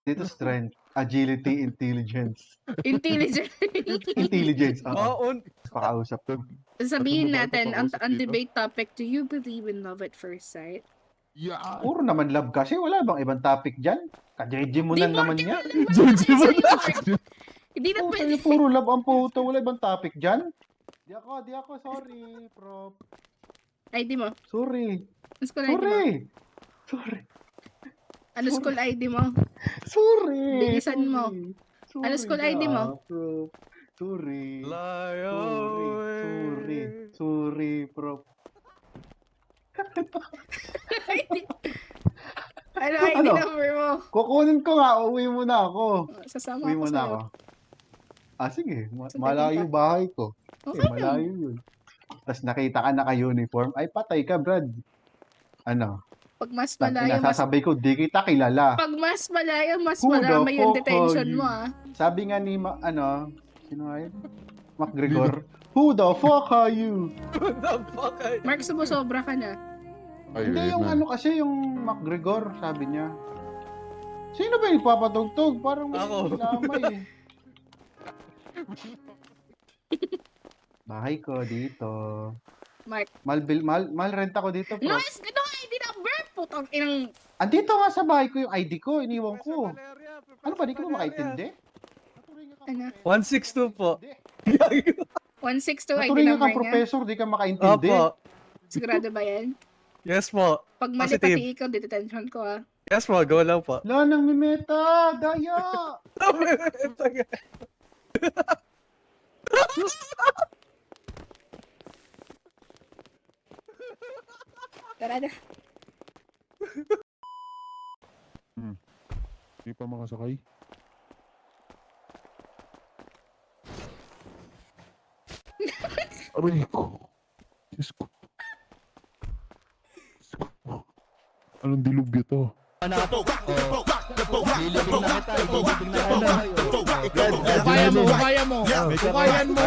Dito strength, agility, intelligence. Intelligent. Intelligence, oo. Maon. Pakausap ko. Sabihin Ba't natin, mo ba ako ang dito? debate topic, do you believe in love at first sight? Yeah. Puro naman love kasi, wala bang ibang topic dyan? Ka-JJ mo Di na mo, naman di niya. mo naman sa'yo, Mark. Hindi na Oo, pwede. sa'yo puro love ang puto, wala ibang topic dyan? Di ako, sorry, prof. ID mo. Sorry. Ano school ID mo? Sorry. Ano school ID mo? Sorry. Bilisan mo. Sorry. Ano school ID mo? Prof. Sorry. Fly Sorry, prof. Ano ID Ano? number mo? Kukunin ko nga, uwi muna ako. Sasama Uwi ako muna sa'yo. ako. Sige. Saan Malayo pupunta? bahay ko. Okay lang. Malayo yun. Tapos nakita ka naka-uniform, ay patay ka, Brad. Ano? Pag mas Sabi, malayo, mas... nasasabi ko, di kita kilala. Pag mas malayo, mas Who the marami yung fuck detention are you? mo, ah. Sabi nga ni, sino nga yun? McGregor, who the fuck are you? Mark, sumusobra ka na. Ay, Hindi, yung na. ano kasi, yung McGregor, sabi niya. Sino ba yung papatugtog? Parang may Ako. lamay eh. Bahay ko dito. Mark. Mal rent ako dito, No, bro. it's no ID number! Putang inang... Andito nga sa bahay ko yung ID ko, iniwan ko. Ano ba, di ka ba makaintindi? Ano? 162 po. 162 ID Natuloy number ka niya. professor, di ka makaintindi. Opo. Sigurado ba yan? Yes po. Pag mali Positive. pati ikaw, detention ko, ah. Yes po, go lang po. Wala nang mimeta, daya! Tara na. Hindi pa makasakay. Aray ko. Diyos ko. Diyos ko. Anong dilog ito? Kaya mo, kaya mo. Kaya mo.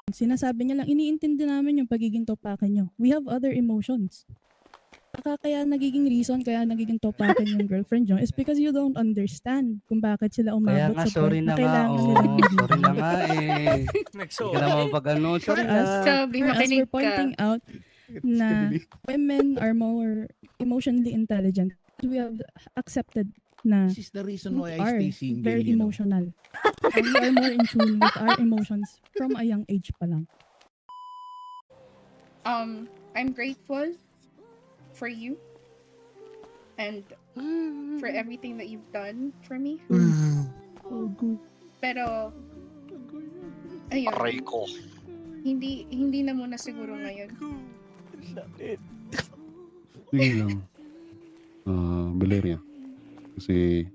Sinasabi niya lang, iniintindi namin yung pagiging topakan nyo. We have other emotions. Kaya nagiging reason, kaya nagiging topakan yung girlfriend nyo is because you don't understand kung bakit sila Kaya umabot nga, sa sorry point na na nga. kailangan Oh, nilang sorry na nga eh. Hindi ka naman pag ano, sorry na. Sabi, As makinig we're ka. pointing out na women are more emotionally intelligent. We have accepted na This is the reason we why I are stay single, very you know. emotional. And we are more in tune with our emotions from a young age pa lang. I'm grateful for you and for everything that you've done for me. Pero, ayun. Aray ko. Hindi na muna siguro ngayon. Sige lang. Valeria. Kasi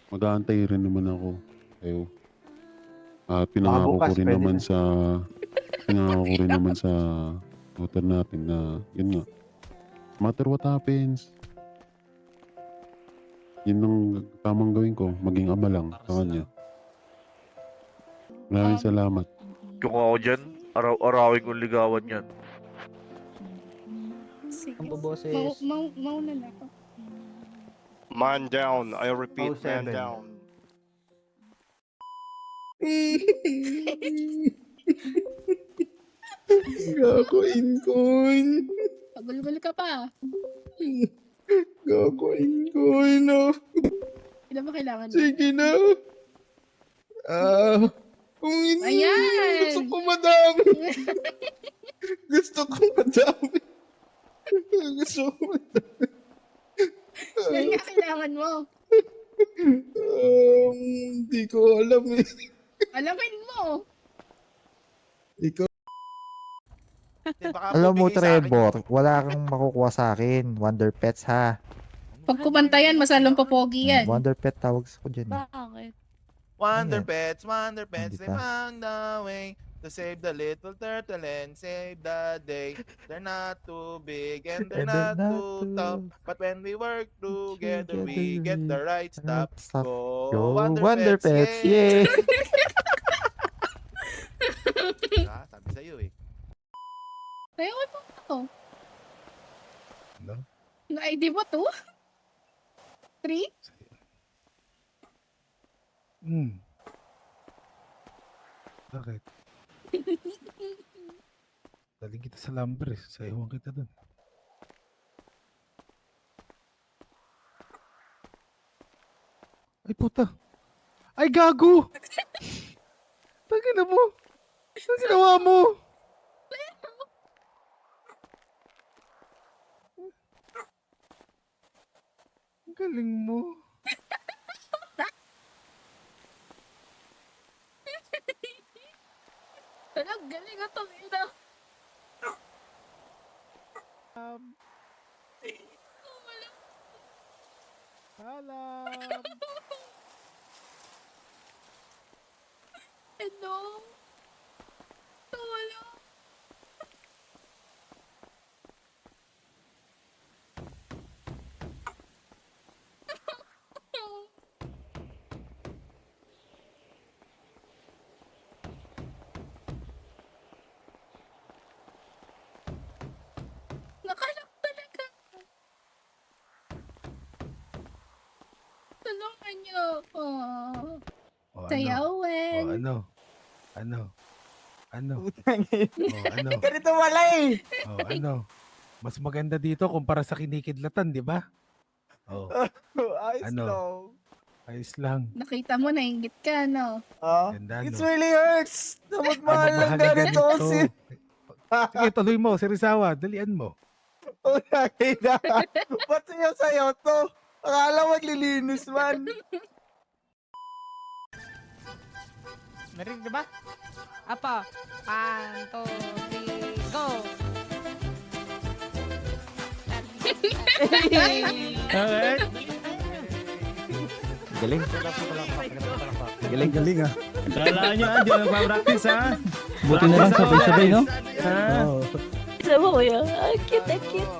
mag-aantay rin naman ako kayo. At pinangako ko bukas, rin pwede naman na. sa daughter natin na yun nga. No matter what happens, yun ang tamang gawin ko. Maging ama lang sa kanya. Maraming salamat. Kung ako dyan, araw-arawin kong ligawan yan. Sige. Ang boboses. Mauna na ako. Man down. I repeat, man 07. down. Gago, Incoin. Pagulgul ka pa. Gago, Incoin. Ilan ba kailangan mo? Sige na. Kung hindi, Ayan! gusto ko madami. Gusto ko madami. Gusto ko madami. Yan nga kailangan mo. Hindi ko alam eh. Alamin mo. Ikaw. Alam mo, Trevor, wala kang makukuha sa akin. Wonder Pets, ha? Pag kumanta yan, masalong popogi yan. Wonder Pet tawag ko dyan. Eh. Bakit? Wonder Ayan. Pets, Hindi they pa. found the way. to save the little turtle and save the day. They're not too big and they're not too tough, but when we work together, we get the right stuff. Go Wonder Pets, yay! Diba? Sabi sa'yo eh. Kaya ko po ako. Ano? Ay, di ba 2? 3? Bakit? Daling kita sa lumber eh. Sa iwan kita dun. Ay puta! Ay gago! Tangina mo! Ano ginawa mo? Ang galing mo. Talag, galing ito. Ina. Alam! Hello? Tulong. Nakalak talaga. Tulungan niyo ako. O Sayawin. ano? Ano? Oh, ano? Ganito wala eh. Oh, ano? Mas maganda dito kumpara sa kinikidlatan, di ba? Oh, Ayos Ano? lang. ayos lang. Nakita mo, nainggit ka, no? Ganda, It no? really hurts. Na magmahal ng Magmahal ganito. Sige, tuloy mo, Serizawa. Dalian mo. Okay na. Ba't siya sa'yo to? Akala maglilinis man. Narinig ba? Apa? 1, 2, 3, go! Galing. Galing, galing ah. Kala nyo di ba nagpa-practice ha? Buti na lang sabay-sabay, no? Sama ko yan. Cute, cute.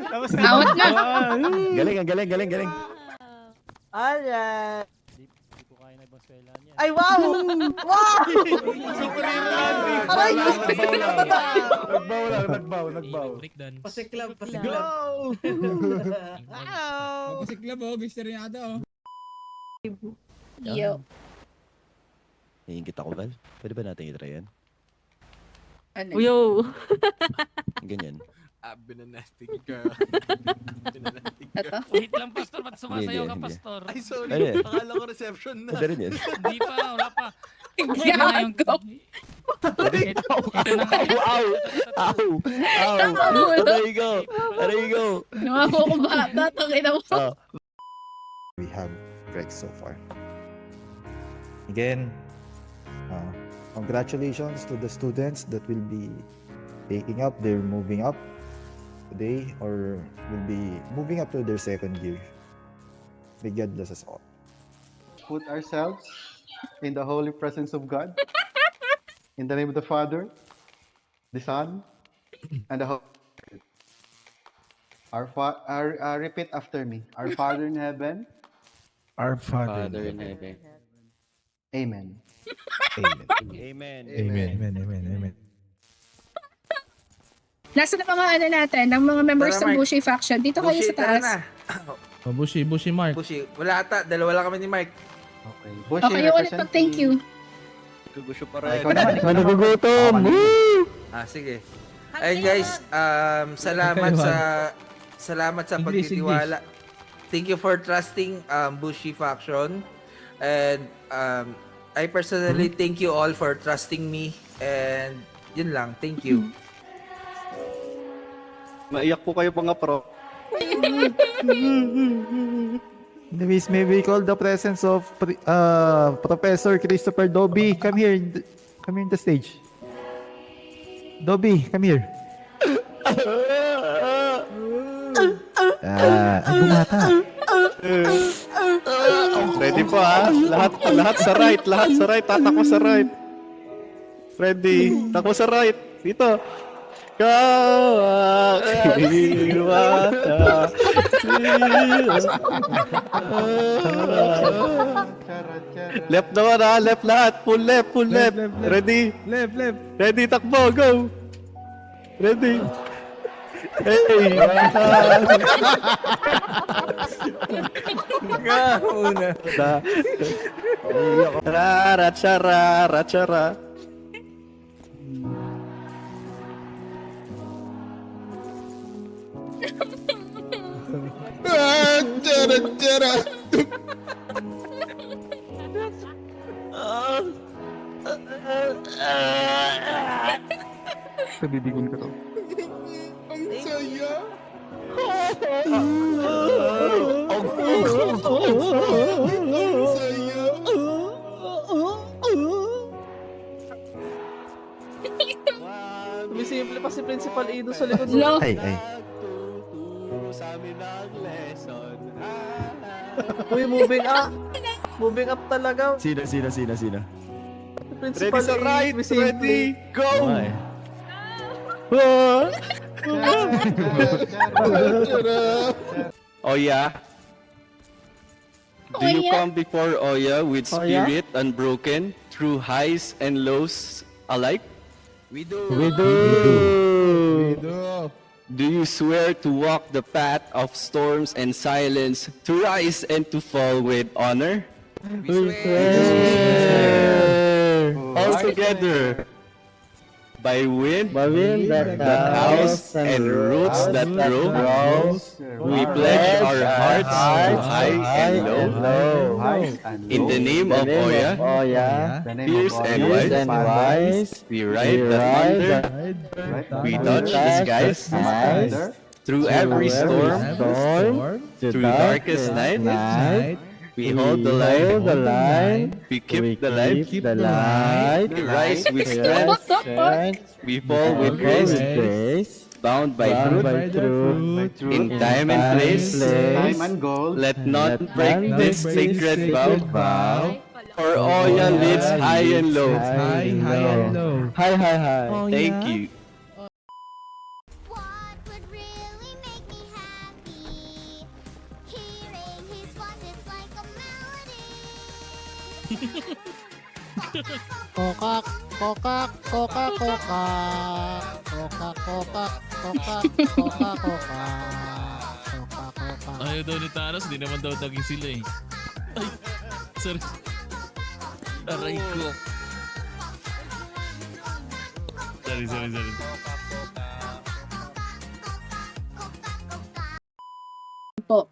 Tapos Out na. Galing, galing. Alright. Ay, wow! Wow! Aray ko! Nagbaw. Pasiklab. Go! Pasiklab oh, Misteryado. Yo. Naiingit ako, Val. Pwede ba natin itry yan? Ano? Yo! Ganyan. Binanastic girl. Ito? Wait lang, Pastor. Ba't sumasayaw ka, Pastor? Ay, sorry. Ano? Akala ko reception na. Pwede rin yan. Hindi pa, wala pa. Gago. Ito na nga. Ow! Aray ko! Nawawa ko bata. Tangina mo. We have Greg so far. Again, congratulations to the students that will be taking up, they're moving up today or will be moving up to their second year. May God bless us all. Put ourselves in the holy presence of God. In the name of the Father, the Son, and the Holy Spirit. Repeat after me. Our Father in heaven. Our Father in heaven. Amen. Amen. Nasa na mga ano natin, ng mga members Tara, ng Mark. Bushi faction. Dito kayo sa taas. Oh, Bushi Mark. Bushi. Wala ata. Dalawa lang kami ni Mark. Okay. Bushi, Okay, yung ulit pag thank you. Ikaw naman. Nagugutom! Sige. Ayun guys, salamat sa pagtitiwala. Thank you for trusting Bushi faction. And I personally thank you all for trusting me. And yun lang. Thank you. Maiyak po kayo mga pro. Anyways, may we call the presence of Professor Christopher Dobby. Come here in the stage. Dobby, come here. Ang bumata. Ready po ha? Lahat sa right. Tatak mo sa right. Ready. Takbo sa right. Dito. Kawaiwata. Left naman ha. Left lahat. Full left. Full left. Ready. Left. Ready. Takbo. Go. Ready. Hey. Una. Rara. Pabibigon ka to. Ang saya. Ang saya. Sumisimple pa si Principal Ido sa likod. No. Ay. Uy, moving up. Moving up talaga. Sino? Principal Ready sa right. sumisimple. Ready. Go. Oya. Do you Oya? come before Oya with spirit unbroken through highs and lows alike? We do. Do you swear to walk the path of storms and silence, to rise and to fall with honor? We swear. All together. By wind that howls and roots that grow, we pledge our hearts to high and low. In the name of Oya, fierce and wise, we ride the thunder, we touch the skies, through every storm, through darkest night, we hold the line, we keep the light, we rise with strength, we fall with grace, bound by truth, in time and place, Time and gold. let not break this sacred vow, for Oya leads high and low. High. Thank you. What would really make me happy? Hearing his voice, it's like a melody. Kokak. Ayaw daw ni Thanos, di naman daw naging sila eh. Ay, sorry. Aray ko. Sorry. Po.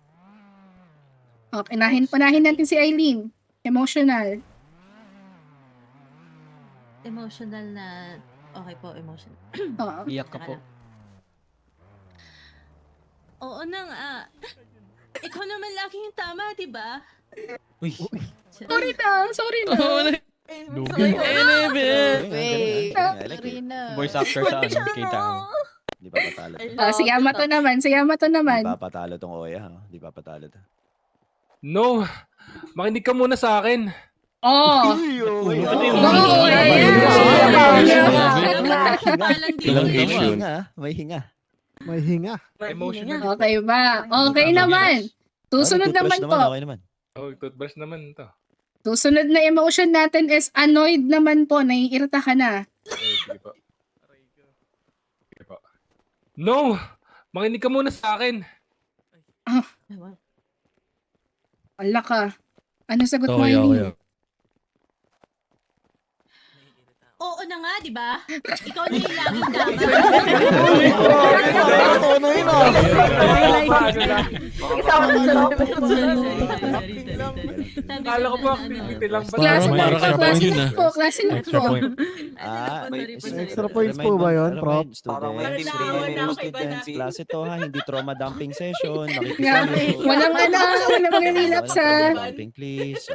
Okay, panahin natin si Eileen. Emotional. Emotional na... Okay po, emotional. Oo. Iyak ka po. Oo na nga. Ikaw naman lagi yung tama, di ba? Uy. Sorry na. Sorry na. Voice actor sa ano, kita. Di pa patalo. Si Yamato naman. Di pa patalo tong Oya. Di pa patalo to. No! Makinig ka muna sa akin. Oh! May hinga. Emotional. Okay ba? Okay naman. Susunod naman po. Okay naman. Oh, toothbrush naman to. Susunod na emotion natin is annoyed naman po. Naiirita ka na. Sige po. No! Makinig ka muna sa akin. Wala ka. Ano sagot mo, Eileen? Oo na nga, di ba? Ikaw na yung laging tama. Kala ko po activity lang ba? Klase na po. Extra points po ba yun, Prof? Students, klase to ha, hindi trauma dumping session. Walang relapse ha. Dumping please.